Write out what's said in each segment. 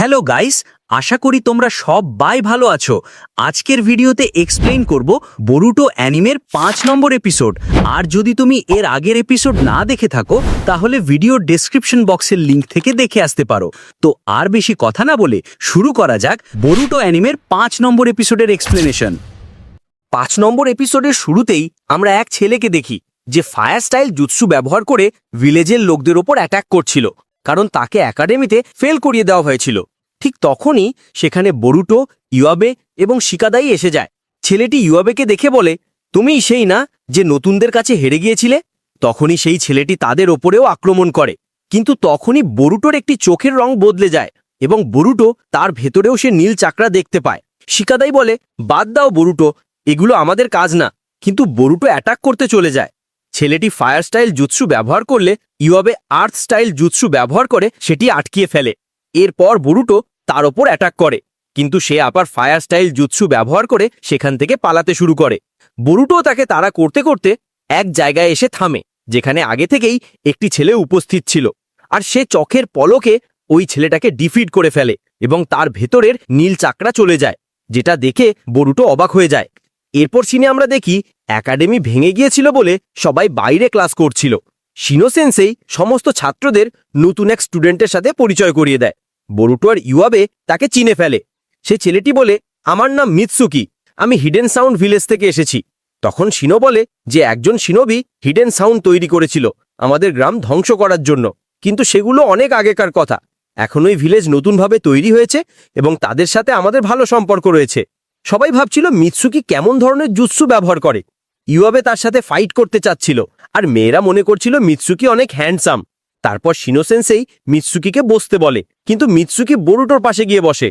Hello guys, আশা করি তোমরা সবাই ভালো আছো। আজকের ভিডিওতে এক্সপ্লেইন করব বরুটো অ্যানিমের 5 নম্বর এপিসোড। আর যদি তুমি এর আগের এপিসোড না দেখে থাকো তাহলে ভিডিওর ডেসক্রিপশন বক্সের লিংক থেকে দেখে আসতে পারো। তো আর বেশি কথা না বলে শুরু করা যাক বরুটো অ্যানিমের 5 নম্বর এপিসোডের এক্সপ্লেনেশন। 5 নম্বর এপিসোডের শুরুতেই আমরা এক ছেলেকে দেখি যে ফায়ার স্টাইল জুৎসু ব্যবহার করে ভিলেজের লোকদের ওপর অ্যাটাক করছিল, কারণ তাকে একাডেমিতে ফেল করিয়ে দেওয়া হয়েছিল। ঠিক তখনই সেখানে বরুটো, ইওয়াবে এবং শিকাদাই এসে যায়। ছেলেটি ইওয়াবেকে দেখে বলে, তুমিই সেই না যে নতুনদের কাছে হেরে গিয়েছিলে? তখনই সেই ছেলেটি তাদের ওপরেও আক্রমণ করে, কিন্তু তখনই বরুটোর একটি চোখের রং বদলে যায় এবং বরুটো তার ভেতরেও সে নীল চাকরা দেখতে পায়। শিকাদাই বলে, বাদ দাও বরুটো, এগুলো আমাদের কাজ না। কিন্তু বরুটো অ্যাটাক করতে চলে যায়। ছেলেটি ফায়ার স্টাইল জুৎসু ব্যবহার করলে ইওয়াবে আর্থ স্টাইল জুৎসু ব্যবহার করে সেটি আটকিয়ে ফেলে। এরপর বরুটো তার ওপর অ্যাটাক করে, কিন্তু সে আবার ফায়ার স্টাইল জুৎসু ব্যবহার করে সেখান থেকে পালাতে শুরু করে। বরুটো তাকে তাড়া করতে করতে এক জায়গায় এসে থামে, যেখানে আগে থেকেই একটি ছেলে উপস্থিত ছিল। আর সে চোখের পলকে ওই ছেলেটাকে ডিফিট করে ফেলে এবং তার ভেতরের নীল চাকরা চলে যায়, যেটা দেখে বরুটো অবাক হয়ে যায়। এরপর সিনে আমরা দেখি একাডেমি ভেঙে গিয়েছিল বলে সবাই বাইরে ক্লাস করছিল। শিনো সেন্সেই সমস্ত ছাত্রদের নতুন এক স্টুডেন্টের সাথে পরিচয় করিয়ে দেয়। বরুটো আর ইওয়াবে তাকে চিনে ফেলে। সে ছেলেটি বলে, আমার নাম মিৎসুকি, আমি হিডেন সাউন্ড ভিলেজ থেকে এসেছি। তখন শিনো বলে যে একজন শিনোবি হিডেন সাউন্ড তৈরি করেছিল আমাদের গ্রাম ধ্বংস করার জন্য, কিন্তু সেগুলো অনেক আগেকার কথা। এখন ওই ভিলেজ নতুনভাবে তৈরি হয়েছে এবং তাদের সাথে আমাদের ভালো সম্পর্ক রয়েছে। সবাই ভাবছিল মিৎসুকি কেমন ধরনের জুৎসু ব্যবহার করে। ইওয়াবে তার সাথে ফাইট করতে চাচ্ছিল, আর মেয়েরা মনে করছিল মিৎসুকি অনেক হ্যান্ডসাম। তারপর শিনো সেন্সেই মিৎসুকিকে বসতে বলে, কিন্তু মিৎসুকি বরুটোর পাশে গিয়ে বসে।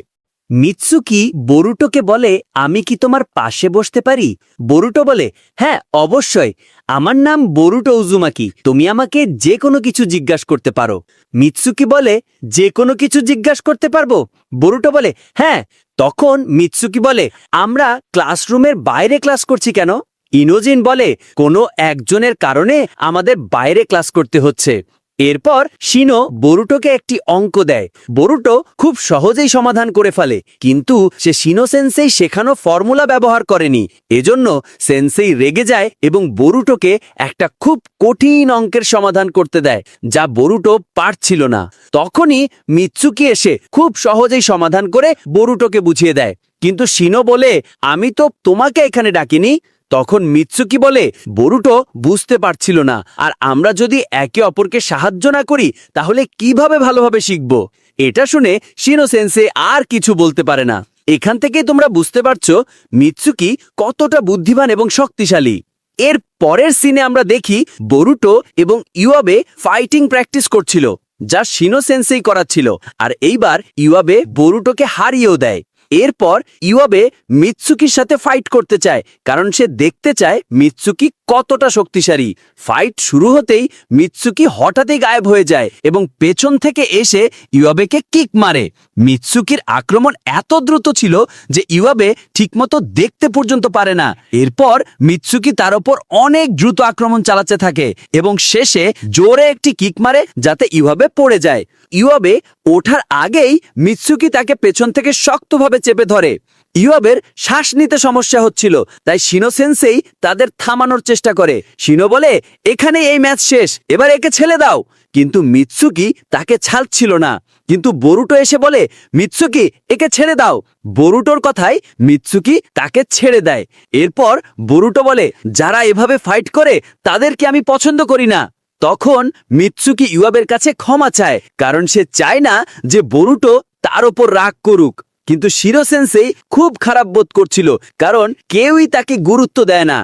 মিৎসুকি বরুটোকে বলে, আমি কি তোমার পাশে বসতে পারি? বরুটো বলে, হ্যাঁ অবশ্যই, আমার নাম বরুটো উজুমাকি, তুমি আমাকে যে কোনো কিছু জিজ্ঞাসা করতে পারো। মিৎসুকি বলে, যে কোনো কিছু জিজ্ঞাসা করতে পারবো? বরুটো বলে, হ্যাঁ। তখন মিৎসুকি বলে, আমরা ক্লাসরুমের বাইরে ক্লাস করছি কেন? ইনোজিন বলে, কোনো একজনের কারণে আমাদের বাইরে ক্লাস করতে হচ্ছে। এরপর শিনো বরুটোকে একটি অঙ্ক দেয়। বরুটো খুব সহজেই সমাধান করে ফেলে, কিন্তু সে শিনো সেন্সেই শেখানো ফর্মুলা ব্যবহার করেনি। এজন্য সেন্সেই রেগে যায় এবং বরুটোকে একটা খুব কঠিন অঙ্কের সমাধান করতে দেয়, যা বরুটো পারছিল না। তখনই মিৎসুকি এসে খুব সহজেই সমাধান করে বরুটোকে বুঝিয়ে দেয়। কিন্তু শিনো বলে, আমি তো তোমাকে এখানে ডাকিনি। তখন মিৎসুকি বলে, বরুটো বুঝতে পারছিল না, আর আমরা যদি একে অপরকে সাহায্য না করি তাহলে কিভাবে ভালোভাবে শিখব? এটা শুনে শিনো সেন্সে আর কিছু বলতে পারে না। এখান থেকেই তোমরা বুঝতে পারছো মিৎসুকি কতটা বুদ্ধিমান এবং শক্তিশালী। এর পরের সিনে আমরা দেখি বরুটো এবং ইওয়াবে ফাইটিং প্র্যাকটিস করছিল, যা শিনো সেন্সেই করাচ্ছিল। আর এইবার ইওয়াবে বরুটোকে হারিয়েও দেয়। এরপর ইওয়াবে মিৎসুকির সাথে ফাইট করতে চায়, কারণ সে দেখতে চায় মিৎসুকি কতটা শক্তিশালী। ফাইট শুরু হতেই মিৎসুকি হঠাৎই গায়েব হয়ে যায় এবং পেছন থেকে এসে ইওয়াবেকে কিক মারে। মিৎসুকির আক্রমণ এত দ্রুত ছিল যে ইওয়াবে ঠিকমতো দেখতে পর্যন্ত পারে না। এরপর মিৎসুকি তার ওপর অনেক দ্রুত আক্রমণ চালাতে থাকে এবং শেষে জোরে একটি কিক মারে, যাতে ইওয়াবে পড়ে যায়। ইওয়াবে ওঠার আগেই মিৎসুকি তাকে পেছন থেকে শক্তভাবে চেপে ধরে। ইওয়াবের শ্বাস নিতে সমস্যা হচ্ছিল, তাই শিনো সেন্সেই তাদের থামানোর চেষ্টা করে। শিনো বলে, এখানে এই ম্যাচ শেষ, এবার একে ছেড়ে দাও। কিন্তু মিৎসুকি তাকে ছাড়ছিল না। কিন্তু বরুটো এসে বলে, মিৎসুকি একে ছেড়ে দাও। বরুটোর কথায় মিৎসুকি তাকে ছেড়ে দেয়। এরপর বরুটো বলে, যারা এভাবে ফাইট করে তাদেরকে আমি পছন্দ করি না। তখন মিৎসুকি ইওয়াবের কাছে ক্ষমা চায়, কারণ সে চায় না যে বরুটো তার ওপর রাগ করুক। কিন্তু শিনো সেন্সেই খুব খারাপ বোধ করছিল, কারণ কেউই তাকে গুরুত্ব দেয় না।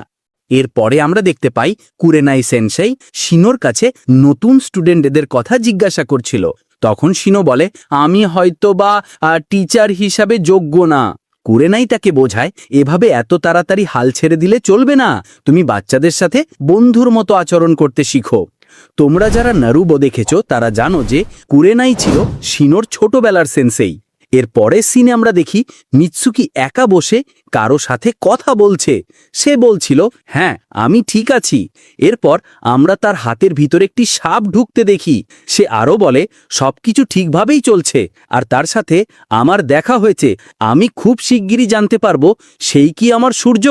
এরপরে আমরা দেখতে পাই কুরেনাই সেন্সেই শিনোর কাছে নতুন স্টুডেন্টদের কথা জিজ্ঞাসা করছিল। তখন শিনো বলে, আমি হয়তোবা টিচার হিসাবে যোগ্য না। কুরেনাই তাকে বোঝায়, এভাবে এত তাড়াতাড়ি হাল ছেড়ে দিলে চলবে না, তুমি বাচ্চাদের সাথে বন্ধুর মতো আচরণ করতে শিখো। তোমরা যারা নারুবো দেখেছো তারা জানো যে কুরেনাই ছিল শিনোর ছোটবেলার সেন্সেই। এর পরের সিনে আমরা দেখি মিৎসুকি একা বসে কারো সাথে কথা বলছে। সে বলছিল, হ্যাঁ আমি ঠিক আছি। এরপর আমরা তার হাতের ভিতরে একটি সাপ ঢুকতে দেখি। সে আরও বলে, সবকিছু ঠিকভাবেই চলছে, আর তার সাথে আমার দেখা হয়েছে। আমি খুব শিগগিরই জানতে পারবো সেই কি আমার সূর্য।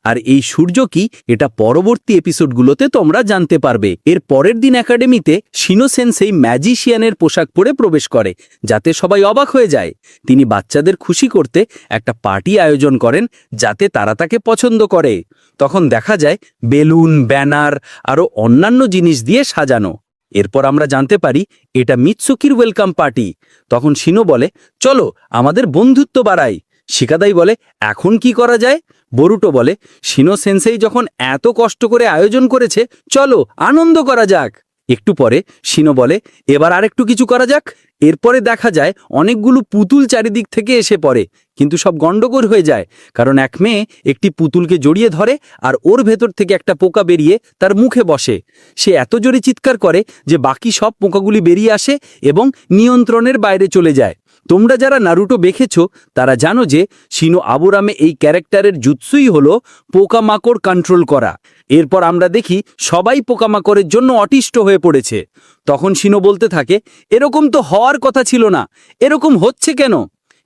আর এই সূর্য কি, এটা পরবর্তী এপিসোডগুলোতে তোমরা জানতে পারবে। এর পরের দিন একাডেমিতে শিনো সেনসেই ম্যাজিশিয়ানের পোশাক পরে প্রবেশ করে, যাতে সবাই অবাক হয়ে যায়। তিনি বাচ্চাদের খুশি করতে একটা পার্টি আয়োজন করেন, যাতে তারা তাকে পছন্দ করে। তখন দেখা যায় বেলুন, ব্যানার আরও অন্যান্য জিনিস দিয়ে সাজানো। এরপর আমরা জানতে পারি এটা মিৎসুকির ওয়েলকাম পার্টি। তখন শিনো বলে, চলো আমাদের বন্ধুত্ব বাড়াই। শিকাদাই বলে, এখন কি করা যায়? বরুটো বলে, শিনো সেনসেই যখন এত কষ্ট করে আয়োজন করেছে, চলো আনন্দ করা যাক। একটু পরে শিনো বলে, এবার আরেকটু কিছু করা যাক। এরপরে দেখা যায় অনেকগুলো পুতুল চারিদিক থেকে এসে পড়ে, কিন্তু সব গন্ডগোল হয়ে যায়, কারণ এক মেয়ে একটি পুতুলকে জড়িয়ে ধরে আর ওর ভেতর থেকে একটা পোকা বেরিয়ে তার মুখে বসে। সে এত জোরে চিৎকার করে যে বাকি সব পোকাগুলি বেরিয়ে আসে এবং নিয়ন্ত্রণের বাইরে চলে যায়। তোমরা যারা নারুটো দেখেছো তারা জানো যে শিনো আবুরামে এই ক্যারেক্টারের জুৎসুই হলো পোকামাকড় কন্ট্রোল করা। এরপর আমরা দেখি সবাই পোকামাকড়ের জন্য অতিষ্ঠ হয়ে পড়েছে। তখন শিনো বলতে থাকে, এরকম তো হওয়ার কথা ছিল না, এরকম হচ্ছে কেন?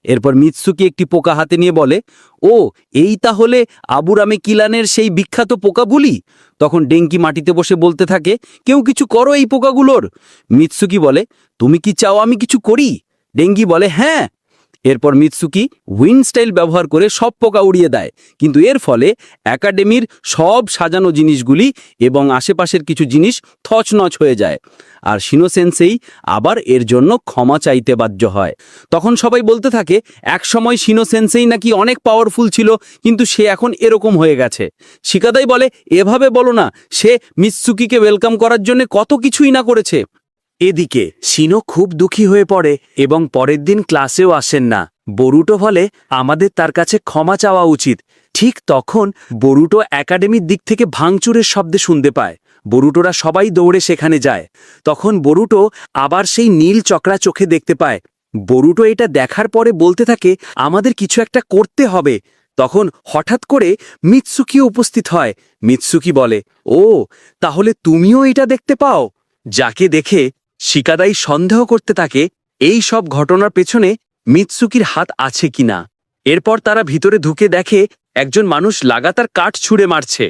এরপর মিৎসুকি একটি পোকা হাতে নিয়ে বলে, ও এই তাহলে আবুরামে কিলানের সেই বিখ্যাত পোকা বুলি। তখন ডেঙ্কি মাটিতে বসে বলতে থাকে, কেউ কিছু করো এই পোকাগুলোর। মিৎসুকি বলে, তুমি কি চাও আমি কিছু করি? ডেঙ্গি বলে, হ্যাঁ। এরপর মিৎসুকি উইন্ড স্টাইল ব্যবহার করে সব পোকা উড়িয়ে দেয়, কিন্তু এর ফলে একাডেমির সব সাজানো জিনিসগুলি এবং আশেপাশের কিছু জিনিস থচনচ হয়ে যায়। আর শিনো সেনসেই আবার এর জন্য ক্ষমা চাইতে বাধ্য হয়। তখন সবাই বলতে থাকে, একসময় শিনো সেনসেই নাকি অনেক পাওয়ারফুল ছিল, কিন্তু সে এখন এরকম হয়ে গেছে। শিকাদাই বলে, এভাবে বলো না, সে মিৎসুকিকে ওয়েলকাম করার জন্য কত কিছুই না করেছে। এদিকে শিনো খুব দুঃখী হয়ে পড়ে এবং পরের দিন ক্লাসেও আসেন না। বরুটো বলে, আমাদের তার কাছে ক্ষমা চাওয়া উচিত। ঠিক তখন বরুটো একাডেমির দিক থেকে ভাঙচুরের শব্দ শুনতে পায়। বরুটোরা সবাই দৌড়ে সেখানে যায়। তখন বরুটো আবার সেই নীল চক্রা চোখে দেখতে পায়। বরুটো এটা দেখার পরে বলতে থাকে, আমাদের কিছু একটা করতে হবে। তখন হঠাৎ করে মিৎসুকি উপস্থিত হয়। মিৎসুকি বলে, ও তাহলে তুমিও এটা দেখতে পাও? যাকে দেখে শিকাদাই সন্দেহ করতে থাকে এই সব ঘটনার পেছনে মিৎসুকির হাত আছে কিনা। এরপর তারা ভিতরে ঢুকে দেখে একজন মানুষ লাগাতার কাঠ ছুঁড়ে মারছে।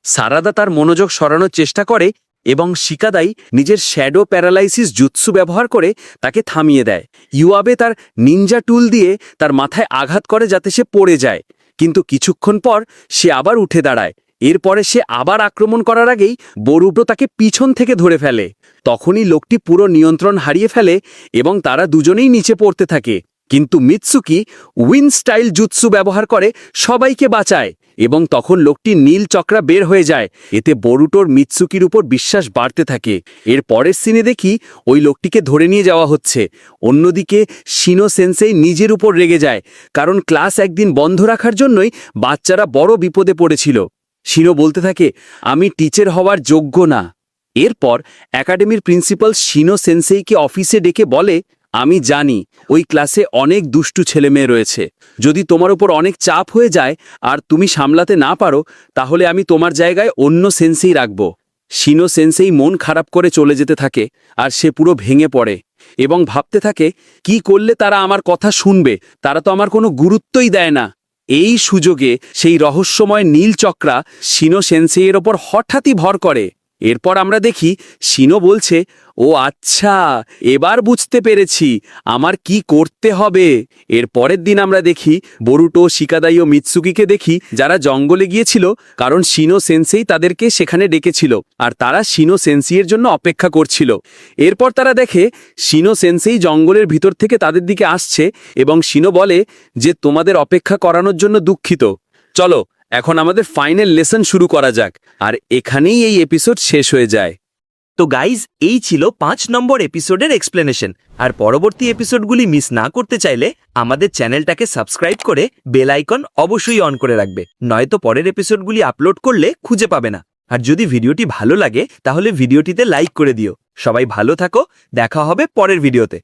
সারাদা তার মনোযোগ সরানোর চেষ্টা করে এবং শিকাদাই নিজের শ্যাডো প্যারালাইসিস জুৎসু ব্যবহার করে তাকে থামিয়ে দেয়। ইউয়াবে তার নিনজা টুল দিয়ে তার মাথায় আঘাত করে যাতে সে পড়ে যায়, কিন্তু কিছুক্ষণ পর সে আবার উঠে দাঁড়ায়। এরপরে সে আবার আক্রমণ করার আগেই বরুটো তাকে পিছন থেকে ধরে ফেলে। তখনই লোকটি পুরো নিয়ন্ত্রণ হারিয়ে ফেলে এবং তারা দুজনেই নিচে পড়তে থাকে। কিন্তু মিৎসুকি উইন্ড স্টাইল জুৎসু ব্যবহার করে সবাইকে বাঁচায় এবং তখন লোকটি নীল চক্রা বের হয়ে যায়। এতে বরুটোর মিৎসুকির উপর বিশ্বাস বাড়তে থাকে। এর পরের সিনে দেখি ওই লোকটিকে ধরে নিয়ে যাওয়া হচ্ছে। অন্যদিকে শিনো সেনসেই নিজের উপর রেগে যায়, কারণ ক্লাস একদিন বন্ধ রাখার জন্যই বাচ্চারা বড় বিপদে পড়েছিল। শিনো বলতে থাকে, আমি টিচার হওয়ার যোগ্য না। এরপর একাডেমির প্রিন্সিপাল শিনো সেনসেইকে অফিসে ডেকে বলে, আমি জানি ওই ক্লাসে অনেক দুষ্টু ছেলেমেয়ে রয়েছে। যদি তোমার উপর অনেক চাপ হয়ে যায় আর তুমি সামলাতে না পারো, তাহলে আমি তোমার জায়গায় অন্য সেন্সেই রাখব। শিনো সেনসেই মন খারাপ করে চলে যেতে থাকে আর সে পুরো ভেঙে পড়ে এবং ভাবতে থাকে, কি করলে তারা আমার কথা শুনবে? তারা তো আমার কোনো গুরুত্বই দেয় না। এই সুযোগে সেই রহস্যময় নীল চক্রা শিনো সেনসেইয়ের ওপর হঠাৎই ভর করে। এরপর আমরা দেখি শিনো বলছে, ও আচ্ছা, এবার বুঝতে পেরেছি আমার কি করতে হবে। এর পরের দিন আমরা দেখি বরুটো, শিকাদাই ও মিৎসুকিকে দেখি, যারা জঙ্গলে গিয়েছিল কারণ শিনো সেনসেই তাদেরকে সেখানে ডেকেছিল আর তারা শিনো সেনসেইয়ের জন্য অপেক্ষা করছিল। এরপর তারা দেখে শিনো সেনসেই জঙ্গলের ভিতর থেকে তাদের দিকে আসছে এবং শিনো বলে যে তোমাদের অপেক্ষা করানোর জন্য দুঃখিত। চলো এখন আমাদের ফাইনাল লেসন শুরু করা যাক। আর এখানেই এই এপিসোড শেষ হয়ে যায়। তো গাইজ, এই ছিল 5 নম্বর এপিসোডের এক্সপ্লেনেশন। আর পরবর্তী এপিসোডগুলি মিস না করতে চাইলে আমাদের চ্যানেলটাকে সাবস্ক্রাইব করে বেল আইকন অবশ্যই অন করে রাখবে, নয়তো পরের এপিসোডগুলি আপলোড করলে খুঁজে পাবে না। আর যদি ভিডিওটি ভালো লাগে তাহলে ভিডিওটিতে লাইক করে দিও। সবাই ভালো থাকো, দেখা হবে পরের ভিডিওতে।